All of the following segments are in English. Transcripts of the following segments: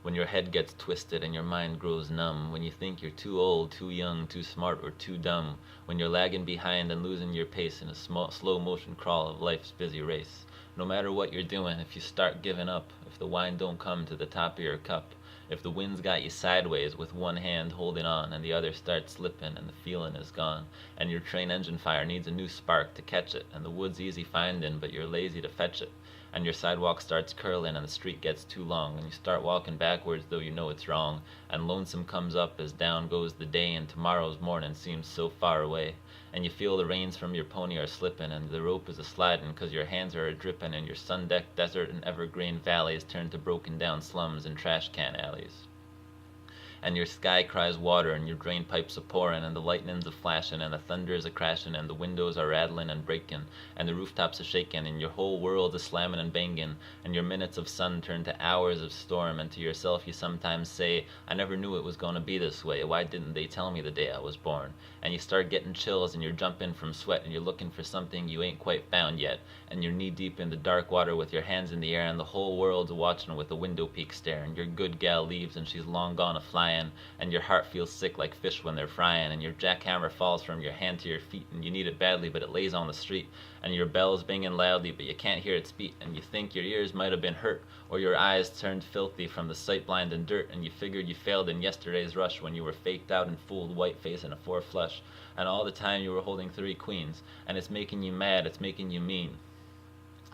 when your head gets twisted and your mind grows numb, when you think you're too old, too young, too smart, or too dumb, when you're lagging behind and losing your pace in a slow motion crawl of life's busy race. No matter what you're doing, if you start giving up, if the wine don't come to the top of your cup, if the wind's got you sideways with one hand holding on and the other starts slipping and the feeling is gone, and your train engine fire needs a new spark to catch it, and the wood's easy finding but you're lazy to fetch it, and your sidewalk starts curling and the street gets too long, and you start walking backwards though you know it's wrong, and lonesome comes up as down goes the day, and tomorrow's morning seems so far away, and you feel the reins from your pony are slipping and the rope is a-sliding 'cause your hands are a-dripping, and your sun-decked desert and evergreen valleys turn to broken down slums and trash can alleys. And your sky cries water, and your drain pipes are pouring, and the lightning's a flashing, and the thunder's a crashing, and the windows are rattling and breaking, and the rooftops are shaking, and your whole world's a slamming and banging, and your minutes of sun turn to hours of storm, and to yourself you sometimes say, I never knew it was gonna be this way, why didn't they tell me the day I was born? And you start getting chills, and you're jumping from sweat, and you're looking for something you ain't quite found yet, and you're knee-deep in the dark water with your hands in the air, and the whole world's watching with a window peak stare, and your good gal leaves, and she's long gone a-flying, and your heart feels sick like fish when they're frying, and your jackhammer falls from your hand to your feet, and you need it badly but it lays on the street, and your bell's binging loudly but you can't hear its beat, and you think your ears might have been hurt, or your eyes turned filthy from the sight blind and dirt, and you figured you failed in yesterday's rush when you were faked out and fooled white-face in a four-flush, and all the time you were holding 3 queens, and it's making you mad, it's making you mean,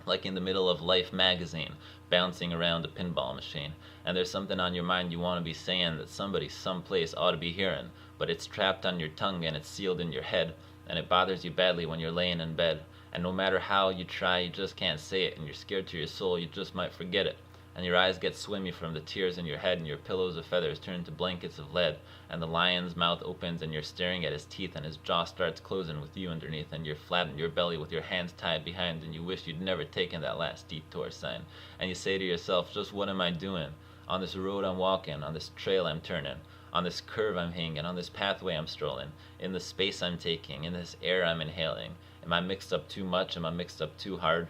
like in the middle of Life magazine, bouncing around a pinball machine, and there's something on your mind you want to be saying that somebody someplace ought to be hearing, but it's trapped on your tongue and it's sealed in your head, and it bothers you badly when you're laying in bed, and no matter how you try you just can't say it, and you're scared to your soul you just might forget it, and your eyes get swimmy from the tears in your head, and your pillows of feathers turn to blankets of lead, and the lion's mouth opens and you're staring at his teeth, and his jaw starts closing with you underneath, and you're flat on your belly with your hands tied behind, and you wish you'd never taken that last detour sign, and you say to yourself, just what am I doing? On this road I'm walking, on this trail I'm turning, on this curve I'm hanging, on this pathway I'm strolling, in the space I'm taking, in this air I'm inhaling. Am I mixed up too much? Am I mixed up too hard?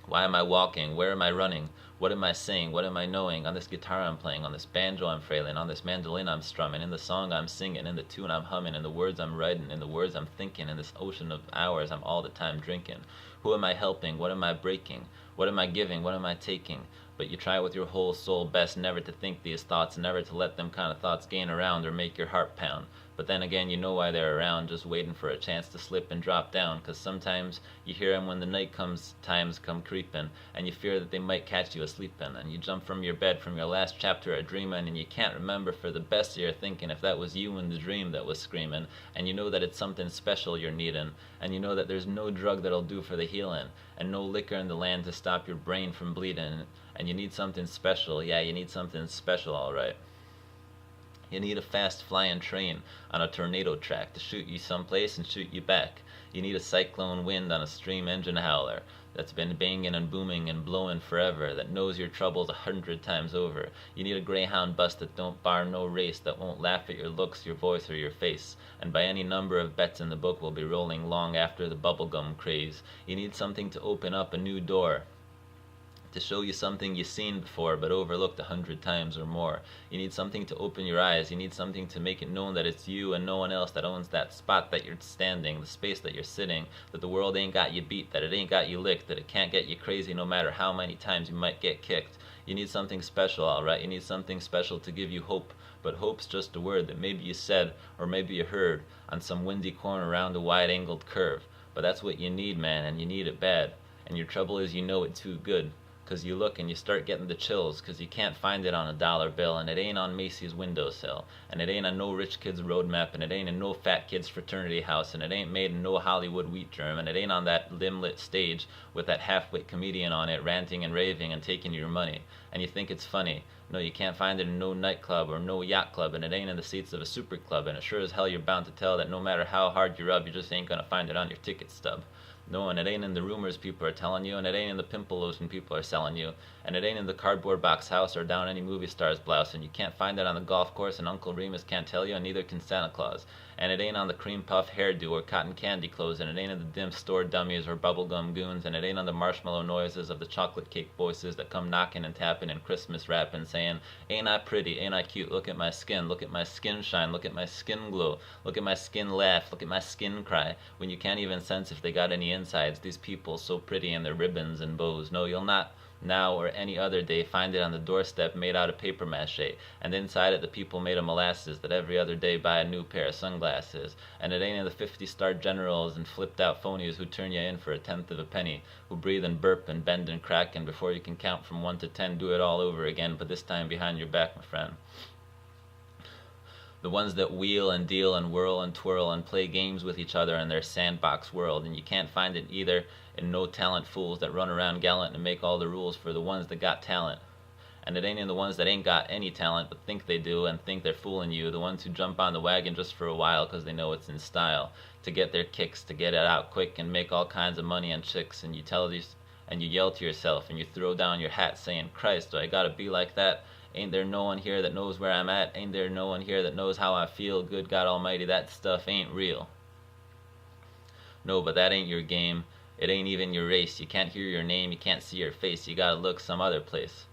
Why am I walking? Where am I running? What am I saying? What am I knowing? On this guitar I'm playing, on this banjo I'm frailing, on this mandolin I'm strumming, in the song I'm singing, in the tune I'm humming, in the words I'm writing, in the words I'm thinking, in this ocean of hours I'm all the time drinking. Who am I helping? What am I breaking? What am I giving? What am I taking? But you try with your whole soul best never to think these thoughts, never to let them kind of thoughts gain around or make your heart pound. But then again, you know why they're around, just waiting for a chance to slip and drop down, 'cause sometimes you hear them when the night comes, times come creeping, and you fear that they might catch you asleepin', and you jump from your bed from your last chapter of dreamin', and you can't remember for the best of your thinking if that was you in the dream that was screamin', and you know that it's something special you're needin', and you know that there's no drug that'll do for the healin', and no liquor in the land to stop your brain from bleedin', and you need something special, yeah, you need something special, alright. You need a fast flying train on a tornado track to shoot you someplace and shoot you back. You need a cyclone wind on a stream engine howler that's been banging and booming and blowing forever, that knows your troubles 100 times over. You need a Greyhound bus that don't bar no race, that won't laugh at your looks, your voice, or your face, and by any number of bets in the book will be rolling long after the bubblegum craze. You need something to open up a new door, to show you something you've seen before but overlooked 100 times or more. You need something to open your eyes. You need something to make it known that it's you and no one else that owns that spot that you're standing, the space that you're sitting, that the world ain't got you beat, that it ain't got you licked, that it can't get you crazy no matter how many times you might get kicked. You need something special, alright? You need something special to give you hope, but hope's just a word that maybe you said or maybe you heard on some windy corner around a wide-angled curve. But that's what you need, man, and you need it bad. And your trouble is you know it too good. 'Cause you look and you start getting the chills, 'cause you can't find it on a dollar bill, and it ain't on Macy's windowsill, and it ain't on no rich kid's roadmap, and it ain't in no fat kid's fraternity house, and it ain't made in no Hollywood wheat germ, and it ain't on that dim-lit stage with that half-wit comedian on it ranting and raving and taking your money, and you think it's funny. No, you can't find it in no nightclub or no yacht club, and it ain't in the seats of a super club, and it sure as hell you're bound to tell that no matter how hard you rub, you just ain't gonna find it on your ticket stub. No, and it ain't in the rumors people are telling you, and it ain't in the pimple lotion people are selling you, and it ain't in the cardboard box house or down any movie star's blouse, and you can't find it on the golf course, and Uncle Remus can't tell you, and neither can Santa Claus. And it ain't on the cream puff hairdo or cotton candy clothes, and it ain't in the dim store dummies or bubblegum goons, and it ain't on the marshmallow noises of the chocolate cake voices that come knocking and tapping and Christmas rapping, saying, "Ain't I pretty? Ain't I cute? Look at my skin. Look at my skin shine. Look at my skin glow. Look at my skin laugh. Look at my skin cry." When you can't even sense if they got any insides, these people so pretty in their ribbons and bows. No, you'll not now or any other day find it on the doorstep made out of paper mache, and inside it the people made of molasses that every other day buy a new pair of sunglasses. And it ain't in the 50-star generals and flipped out phonies who turn you in for a tenth of a penny, who breathe and burp and bend and crack, and before you can count from 1 to 10 do it all over again, but this time behind your back, my friend. The ones that wheel and deal and whirl and twirl and play games with each other in their sandbox world, and you can't find it either in no talent fools that run around gallant and make all the rules for the ones that got talent. And it ain't in the ones that ain't got any talent but think they do and think they're fooling you, the ones who jump on the wagon just for a while because they know it's in style, to get their kicks, to get it out quick and make all kinds of money and chicks, and you tell these and you yell to yourself and you throw down your hat saying, "Christ, do I gotta be like that? Ain't there no one here that knows where I'm at? Ain't there no one here that knows how I feel? Good God Almighty, that stuff ain't real." No, but that ain't your game. It ain't even your race. You can't hear your name. You can't see your face. You gotta look some other place.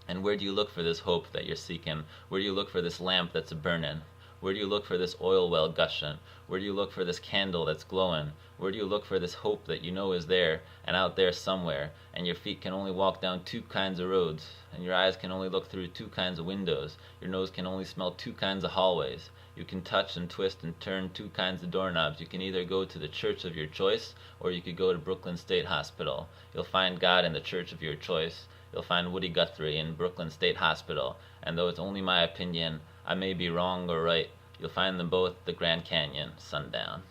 And where do you look for this hope that you're seeking? Where do you look for this lamp that's a-burning? Where do you look for this oil well gushing? Where do you look for this candle that's glowing? Where do you look for this hope that you know is there and out there somewhere, and your feet can only walk down 2 kinds of roads, and your eyes can only look through 2 kinds of windows, your nose can only smell 2 kinds of hallways, you can touch and twist and turn 2 kinds of doorknobs, you can either go to the church of your choice, or you could go to Brooklyn State Hospital. You'll find God in the church of your choice. You'll find Woody Guthrie in Brooklyn State Hospital, and though it's only my opinion, I may be wrong or right, you'll find them both at the Grand Canyon, sundown.